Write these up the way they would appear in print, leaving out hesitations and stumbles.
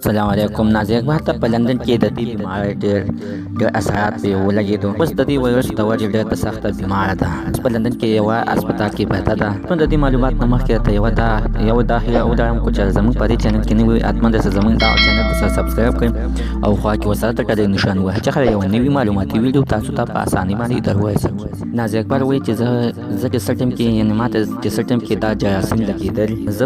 السلام علیکم ناظر اقبال ته په لندن کې د دې بیمارۍ ډېر اثرات پرې ولګېدو. اوس د دې وایرس د وجې ډېره سخته بیماره ده. په لندن کې یوه هسپتال کې پرته ده. نو د دې معلومات نه مخکې درته یو دا هیله وډارم کو چې زموږ په دې چینل کې نوي حتما درته زموږ دا چینل ته سبسکرایب کړئ او خوا کې ورسره د ټکر نشان ووهئ چې کله یو نوي معلوماتي ویډیو تاسو ته په اسانۍ باندې در ورسوي. ناظر اقبال وایي چې زه چې څه ټایم کې یعنې ما ته چې څه ټایم کې دا جراثیم لګېدل، زه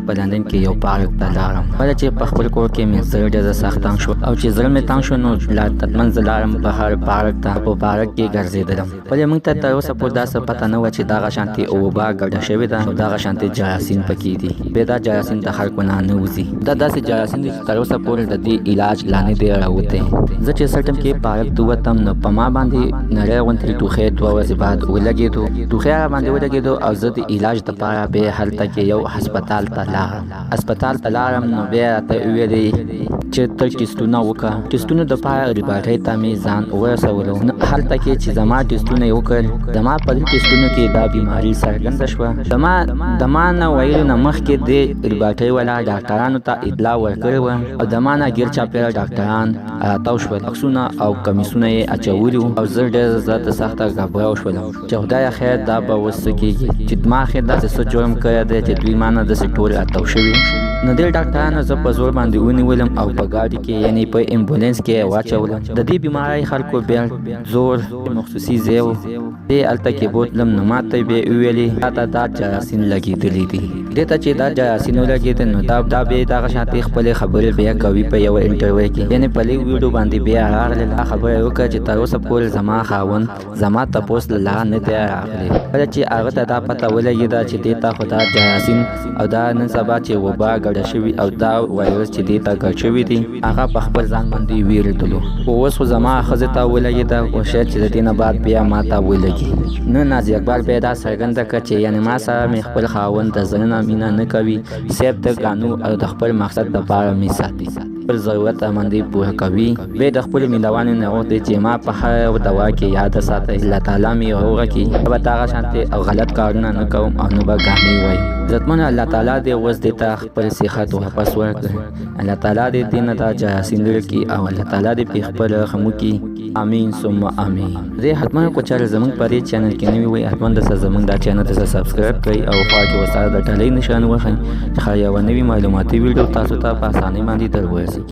په لندن کې یو پارک ته لاړم. کله چې په خپل کور کې مې زړه ډېر سخت تنګ شو او چې زړه مې تنګ شو نو حتمن زه لاړم بهر پارک ته. په پارک کې ګرځېدلم ولې موږ ته تر اوسه پورې داسې پته نه وه چې دغه شانتې اوبه ګډه شوې ده او دغه شانتې جراثیم پکې دي. بیا دا جراثیم د خلکو نه نه وځي. دا داسې جراثیم دي چې تر اوسه پورې د دې علاج لا نه دی راوتی. زه چې څه ټایم کې پارک ته ووتم نو په ما باندې نری غوندې ټوخی 2 ورځې بعد ولګېدو. ټوخی هغه باندې ولګېدو او زه د علاج دپاره بیا هلته کې یو هسپتال ته لاړم. نو بیا راته وویلې چې ته ټسټونه وکړه. ټسټونو دپاره ریپارټۍ ته مې ځان ورسولو. نو هلته کې چې زما ټسټونه یې وکړل، زما په دې ټسټونو کې دا بیماري څرګنده شوه. د ما نه ویلو نه مخکې دې ریپارټۍ والا ډاکټرانو ته اطلاع ورکړې وه او د ما نه ګیر چاپېره ډاکټران راتاو شول. عکسونه او کمیسونه یې اچولي وو او زه ډېر زیاته سخته غبراو شولم چې خدایه خیر دا به اوس څه کېږي چې ما خیر داسې څه جرم کړی دی چې دوی ما نه داسې ټول راتاو شوي. نو دې ډاکټرانو زه په زور باندې ونیولم او په ګاډي کې یعنې په امبولانس کې یې واچولم. د دې بیمارۍ خلکو بیا زور خصوصي ځای و. دې هلته کې بوتلم نو ما ته بیا وویلې دا جراثیم لګېدلي دي. دې ته چې دا جراثیم ولګېدل نو دا بیا دغه شانتې خپلې خبرې بیا کوي په یوه انټرویو کې، یعنې په لږ ویډیو باندې بیا راغلی. دا خبره یې وکړه چې تر اوسه پورې زما خاوند زما تپوس له لاره نه دی راغلی. کله چې هغه ته دا پته ولګېده چې دې ته خو دا جراثیم او دا نن سبا چې وبا ګډه شوي او دا وایرس چې دې ته ګډ شوي دي هغه په خپل ځان باندې ویرېدلو. خو اوس خو زما ښځې ته ولګېده او شاید چې د دې نه بعد بیا ما ته ولګي. نو ناظر اقبال بیا دا څرګنده کړه چې یعنې ما سره مې خپل خاوند د زړه نه مینه نه کوي، صرف د قانون او د خپل مقصد دپاره مې ساتي، خپل ضرورت باندې پوره کوي. بیا د خپلو مینوانو نه غوښتي چې ما په هر دوا کې یاد ساتئ، الله تعالی مې روغه کړي، به دغه شانتې او غلط کارونه نه کوم او نه به ګاهنۍ وایي. عزتمنو الله تعالی دې اوس دې ته خپل صحت واپس ورکړي. الله تعالی دې دې نه دا جراثیم لرې کړي او الله تعالی دې پرې خپل رحم وکړي. امین ثم امین. زه حتما کو چې زموږ په دې چینل کې نوي وي حتما د زموږ دا چینل ته سبسکرایب کړئ او خوا کې ورسره د ټلۍ نشان وښایئ چې یوه نوي معلوماتي ویډیو تاسو ته په اسانۍ باندې در ورسوي.